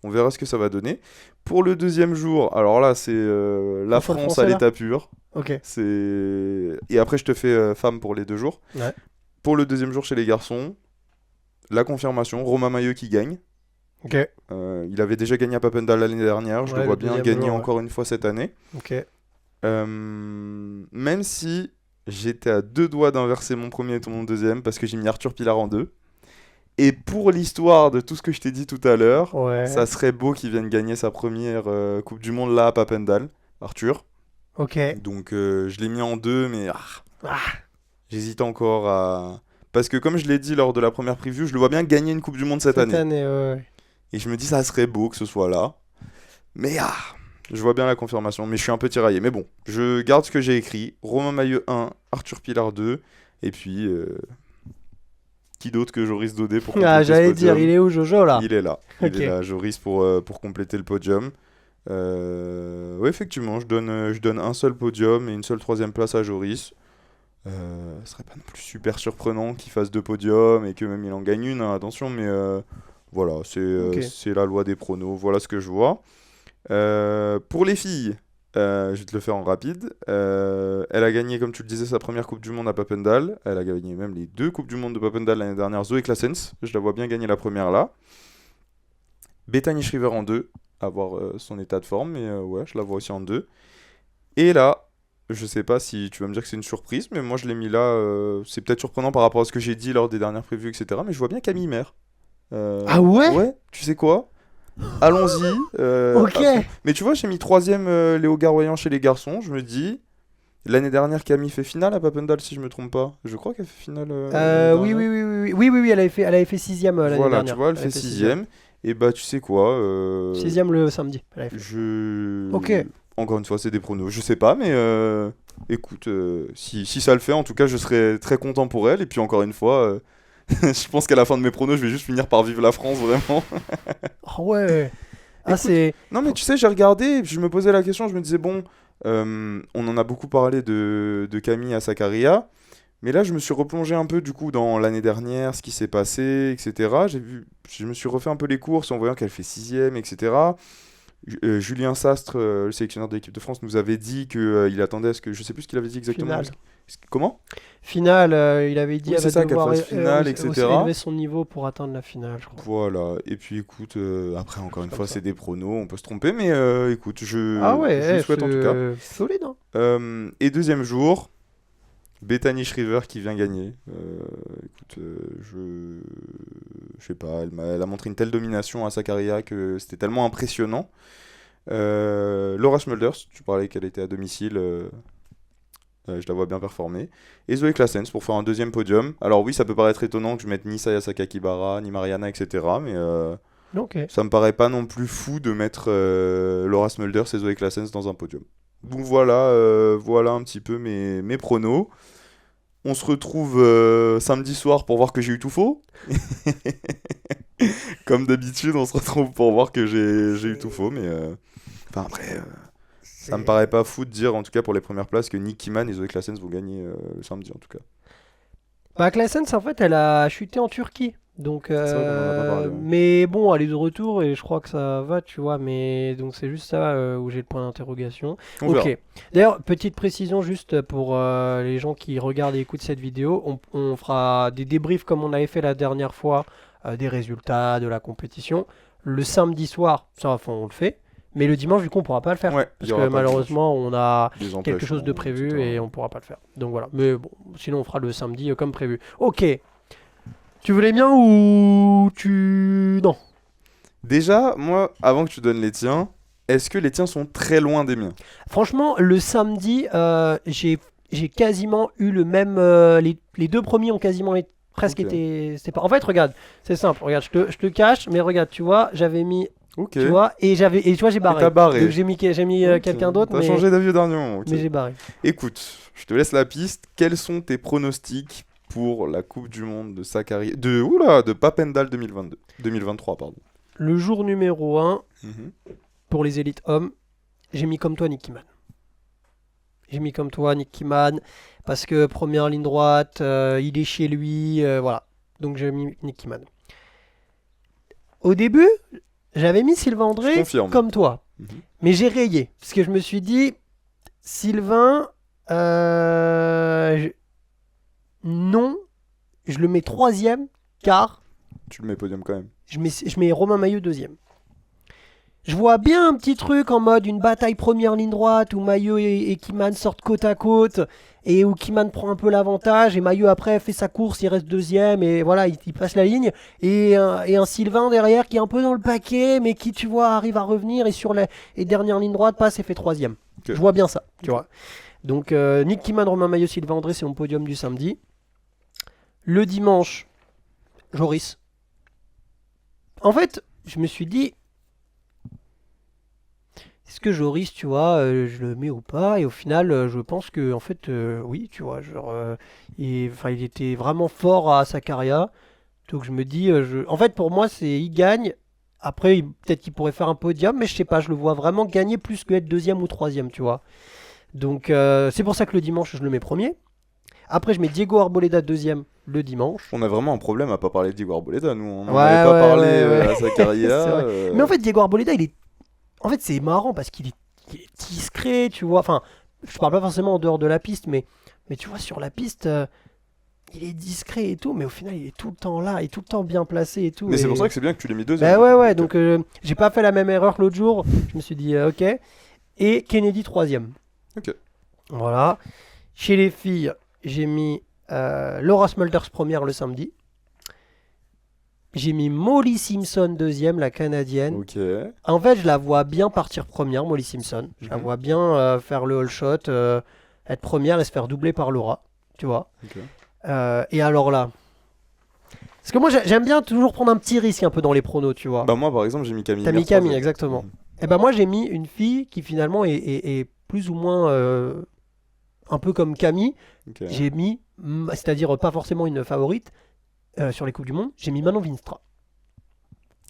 On verra ce que ça va donner. Pour le deuxième jour, alors là, c'est la François le France Français, à là l'état pur. Ok. Et après, je te fais femme pour les 2 jours. Ouais. Pour le deuxième jour chez les garçons, la confirmation, Romain Maillot qui gagne. Ok. Il avait déjà gagné à Papendal l'année dernière. Je Ouais, le vois le bien deuxième gagner jour, ouais. encore une fois cette année. Ok. Même si j'étais à 2 doigts d'inverser mon premier et mon deuxième parce que j'ai mis Arthur Pilar en 2. Et pour l'histoire de tout ce que je t'ai dit tout à l'heure, Ouais. ça serait beau qu'il vienne gagner sa première Coupe du Monde là à Papendal, Arthur. Ok. Donc je l'ai mis en 2, mais Ah. j'hésite encore à... Parce que comme je l'ai dit lors de la première preview, je le vois bien gagner une Coupe du Monde cette année. Ouais. Et je me dis ça serait beau que ce soit là. Mais je vois bien la confirmation, mais je suis un peu tiraillé. Mais bon, je garde ce que j'ai écrit. Romain Maillot 1, Arthur Pilar 2, et puis qui d'autre que Joris Daudet pour compléter Ah, ce j'allais dire, podium. il est où Jojo là? Il est là. Ok. Il est là, Joris pour compléter le podium. Ouais, effectivement, je donne un seul podium et une seule troisième place à Joris. Ce serait pas non plus super surprenant qu'il fasse 2 podiums et que même il en gagne une, hein, attention, mais voilà, Ok. c'est la loi des pronos, voilà ce que je vois. Pour les filles, je vais te le faire en rapide. Elle a gagné, comme tu le disais, sa première Coupe du Monde à Papendal. Elle a gagné même les 2 Coupes du Monde de Papendal l'année dernière. Zoé Claessens, je la vois bien gagner la première là. Bethany Shriver en 2, à voir son état de forme, mais ouais, je la vois aussi en 2. Et là, je sais pas si tu vas me dire que c'est une surprise, mais moi je l'ai mis là. C'est peut-être surprenant par rapport à ce que j'ai dit lors des dernières previews, etc. Mais je vois bien Camille Maire. Ah ouais? Ouais, tu sais quoi? Allons-y. Ok. à fond. Mais tu vois, j'ai mis troisième Léo Garoyan chez les garçons. Je me dis, l'année dernière, Camille fait finale à Papendal, si je me trompe pas. Je crois qu'elle fait finale. L'année Oui, dernière. oui, elle avait fait sixième l'année Voilà, dernière. tu vois, elle fait sixième. Et bah, tu sais quoi Sixième le samedi. Elle avait fait. Ok. Encore une fois, c'est des pronos. Je sais pas, mais écoute, si ça le fait, en tout cas, je serais très content pour elle. Et puis, encore une fois, je pense qu'à la fin de mes pronos, je vais juste finir par vivre la France, vraiment. Oh ouais. Ah, Écoute, c'est. Non, mais tu sais, j'ai regardé, et puis je me posais la question, je me disais, bon, on en a beaucoup parlé de Camille à Sakarya, Mais là, je me suis replongé un peu du coup dans l'année dernière, ce qui s'est passé, etc. Je me suis refait un peu les courses en voyant qu'elle fait sixième, etc. Julien Sastre, le sélectionneur de l'équipe de France, nous avait dit qu'il attendait à ce que... Je sais plus ce qu'il avait dit exactement. Finale. Comment? Finale, il avait dit Oui, elle c'est va ça, qu'elle devoir fasse finale, etc. élever son niveau pour atteindre la finale, je crois. Voilà. Et puis écoute, après encore une Comme fois, ça. c'est des pronos, on peut se tromper, mais écoute, Ah ouais, je le souhaite en tout cas. solide, hein. Et deuxième jour, Bethany Shriver qui vient gagner. Écoute, je sais pas, elle a montré une telle domination à Sakarya que c'était tellement impressionnant. Laura Smulders, tu parlais qu'elle était à domicile, je la vois bien performer. Et Zoe Claessens pour faire un deuxième podium. Alors oui, ça peut paraître étonnant que je mette ni Saya Sakakibara, ni Mariana, etc. Mais Ok. ça me paraît pas non plus fou de mettre Laura Smulders et Zoe Claessens dans un podium. Donc voilà un petit peu mes pronos. On se retrouve samedi soir pour voir que j'ai eu tout faux. Comme d'habitude, on se retrouve pour voir que j'ai eu tout faux. Mais enfin après, ça me paraît pas fou de dire, en tout cas pour les premières places, que Nick Kiman et Zoe Claessens vont gagner le samedi en tout cas. Bah, Claessens, en fait, elle a chuté en Turquie. Donc, C'est vrai qu'on en a pas parlé. Ouais. mais bon, elle est de retour et je crois que ça va, tu vois. Mais donc, c'est juste ça où j'ai le point d'interrogation. On verra. Ok. D'ailleurs, petite précision juste pour les gens qui regardent et écoutent cette vidéo. On fera des débriefs comme on avait fait la dernière fois des résultats de la compétition. Le samedi soir, ça, enfin, on le fait. Mais le dimanche, du coup, on pourra pas le faire. Ouais, il Parce y aura que pas le malheureusement, on a Des quelque chose de empêchements, prévu etc. et on pourra pas le faire. Donc voilà. Mais bon, sinon, on fera le samedi comme prévu. Ok. Tu veux les miens ou tu... Non. Déjà, moi, avant que tu donnes les tiens, est-ce que les tiens sont très loin des miens? Franchement, le samedi, j'ai quasiment eu le même... les deux premiers ont quasiment presque Ok. été... C'est pas... En fait, regarde, c'est simple. Regarde, je te cache, mais regarde, tu vois, j'avais mis... Ok. Tu vois, et tu vois, j'ai barré. t'as barré. Donc j'ai mis Ok. quelqu'un d'autre, T'as mais, changé d'avis au dernier moment. Ok. mais j'ai barré. Écoute, je te laisse la piste. Quels sont tes pronostics pour la Coupe du Monde de Sakarya... de Papendal 2023, pardon. Le jour numéro 1, Mhm. pour les élites hommes, j'ai mis comme toi Nick Kiman. J'ai mis comme toi Nick Kiman, parce que première ligne droite, il est chez lui, voilà. Donc j'ai mis Nick Kiman. Au début, j'avais mis Sylvain Je André confirme. comme toi, Mhm. mais j'ai rayé, parce que je me suis dit, Sylvain, non, je le mets troisième, car Tu le mets podium quand même. je mets Romain Maillot deuxième. Je vois bien un petit truc en mode une bataille première ligne droite où Maillot et Kiman sortent côte à côte et où Kiman prend un peu l'avantage et Maillot après fait sa course, il reste deuxième et voilà, il passe la ligne. Et un Sylvain derrière qui est un peu dans le paquet mais qui, tu vois, arrive à revenir et sur les dernières lignes droites passe et fait troisième. Ok. Je vois bien ça, tu vois. Donc Nick Kiman, Romain Maillot, Sylvain André, c'est mon podium du samedi. Le dimanche, Joris. En fait, je me suis dit, est-ce que Joris, tu vois, je le mets ou pas? Et au final, je pense que, en fait, oui, tu vois, genre, il était vraiment fort à Sakarya. Donc je me dis, en fait, pour moi, il gagne. Après, peut-être qu'il pourrait faire un podium, mais je sais pas, je le vois vraiment gagner plus que être deuxième ou troisième, tu vois. Donc c'est pour ça que le dimanche, je le mets premier. Après, je mets Diego Arboleda deuxième le dimanche. On a vraiment un problème à pas parler de Diego Arboleda, nous. On n'en Ouais, avait pas ouais, parlé ouais, à Sakarya. C'est vrai. Mais en fait, Diego Arboleda, en fait, c'est marrant parce qu'il est discret, tu vois. Enfin, je parle pas forcément en dehors de la piste, mais tu vois, sur la piste, il est discret et tout, mais au final, il est tout le temps là, il est tout le temps bien placé et tout. Mais c'est et- pour ça que c'est bien que tu l'aies mis deuxième. Bah ouais, donc j'ai pas fait la même erreur que l'autre jour. Je me suis dit, ok. Et Kennedy troisième. Ok. Voilà. Chez les filles, j'ai mis Laura Smulders première le samedi. J'ai mis Molly Simpson deuxième, la canadienne. Ok. En fait, je la vois bien partir première, Molly Simpson. Je la Mhm. vois bien faire le all shot, être première et se faire doubler par Laura. Tu vois. Ok. Et alors là. Parce que moi, j'aime bien toujours prendre un petit risque un peu dans les pronos, tu vois. Bah moi par exemple j'ai mis Camille. T'as mis Mire Camille, troisième. exactement. Mhm. Et ben moi, j'ai mis une fille qui finalement est plus ou moins un peu comme Camille. Ok. J'ai mis, c'est-à-dire pas forcément une favorite sur les Coupes du Monde, j'ai mis Manon Vinstra.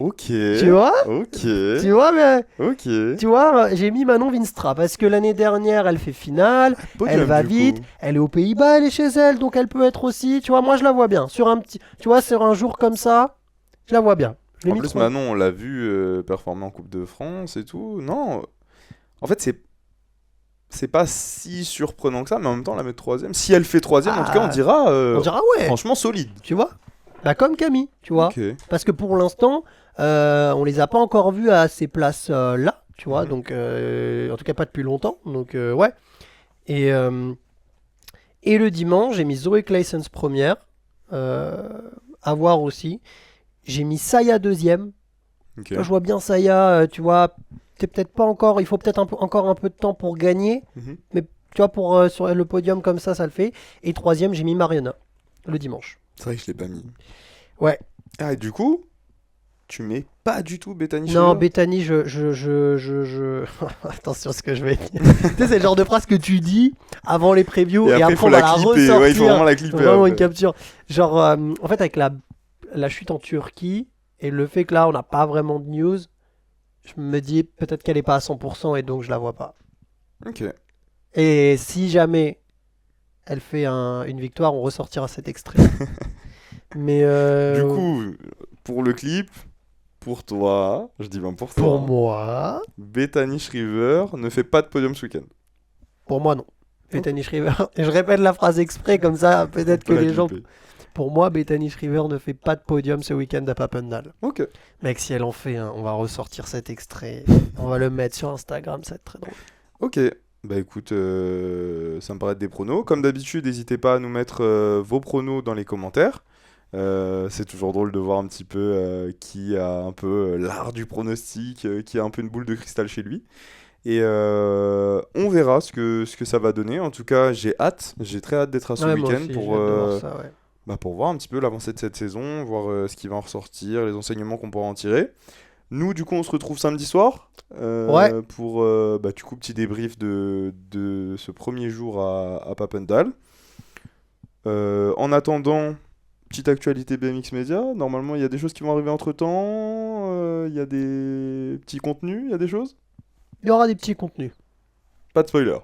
Ok. Tu vois Ok. Tu vois, mais Ok. tu vois, j'ai mis Manon Vinstra parce que l'année dernière, elle fait finale, Podium, elle va du vite, coup. elle est aux Pays-Bas, elle est chez elle, donc elle peut être aussi. Tu vois, moi je la vois bien sur un petit, tu vois, sur un jour comme ça, je la vois bien. Je l'ai En mis plus, 3. Manon, on l'a vu performer en Coupe de France et tout. Non, en fait, c'est pas si surprenant que ça, mais en même temps, la mettre troisième. Si elle fait troisième, en tout cas, on Ah, dira on dira ouais, franchement solide. tu vois. Bah comme Camille, tu vois. Ok. Parce que pour l'instant, on les a pas encore vus à ces places là, tu vois. Mhm. Donc, en tout cas pas depuis longtemps. Donc ouais. Et, euh, et le dimanche, j'ai mis Zoé Claessens première. Euh, à voir aussi. J'ai mis Saya deuxième. Ok. Tu vois, je vois bien Saya, tu vois. T'es peut-être pas encore. Il faut peut-être encore un peu de temps pour gagner. Mhm. Mais tu vois, pour sur le podium comme ça le fait. Et troisième, j'ai mis Mariana le dimanche. C'est vrai que je l'ai pas mis. Ouais. Ah, et du coup, tu mets pas du tout Bethany Non, Shriver. Bethany, attention à ce que je vais dire. Tu sais, c'est le genre de phrase que tu dis avant les previews Et et après, il après faut on va la la clipper. Ouais, il faut ressortir. vraiment la clipper Vraiment une après. capture. Genre, en fait, avec la chute en Turquie et le fait que là, on n'a pas vraiment de news, je me dis peut-être qu'elle est pas à 100% et donc je la vois pas. Ok. Et si jamais elle fait une victoire, on ressortira cet extrait. Mais Du coup, pour le clip, pour toi, je dis bien pour pour toi, moi, Bethany Shriver ne fait pas de podium ce week-end. non. Bethany Shriver. Et je répète la phrase exprès comme ça, On peut-être que peut la les gens. clipper. Pour moi, Bethany Shriver ne fait pas de podium ce week-end à Papendal. Ok. Mec, si elle en fait un, on va ressortir cet extrait. On va le mettre sur Instagram, ça va être très drôle. Ok. Bah écoute, ça me paraît être des pronos. Comme d'habitude, n'hésitez pas à nous mettre vos pronos dans les commentaires. C'est toujours drôle de voir un petit peu qui a un peu l'art du pronostic, qui a un peu une boule de cristal chez lui. Et on verra ce que ça va donner. En tout cas, j'ai très hâte d'être à ce Ouais, moi week-end aussi, j'ai hâte de voir ça, ouais. pour voir un petit peu l'avancée de cette saison, voir ce qui va en ressortir, les enseignements qu'on pourra en tirer. Nous, du coup, on se retrouve samedi soir Ouais, pour du coup, petit débrief de ce premier jour à Papendal. En attendant, petite actualité BMX Media. Normalement, il y a des choses qui vont arriver entre-temps. Il y a des petits contenus, il y a des choses. il y aura des petits contenus. Pas de spoiler.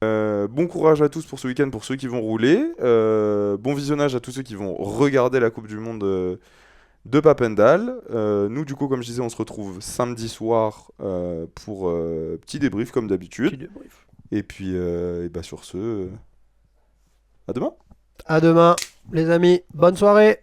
Bon courage à tous pour ce week-end, pour ceux qui vont rouler. Bon visionnage à tous ceux qui vont regarder la Coupe du Monde de Papendal. Nous, du coup, comme je disais, on se retrouve samedi soir pour petit débrief comme Petit d'habitude. débrief. Et puis, sur ce, à demain. À demain, les amis. Bonne soirée.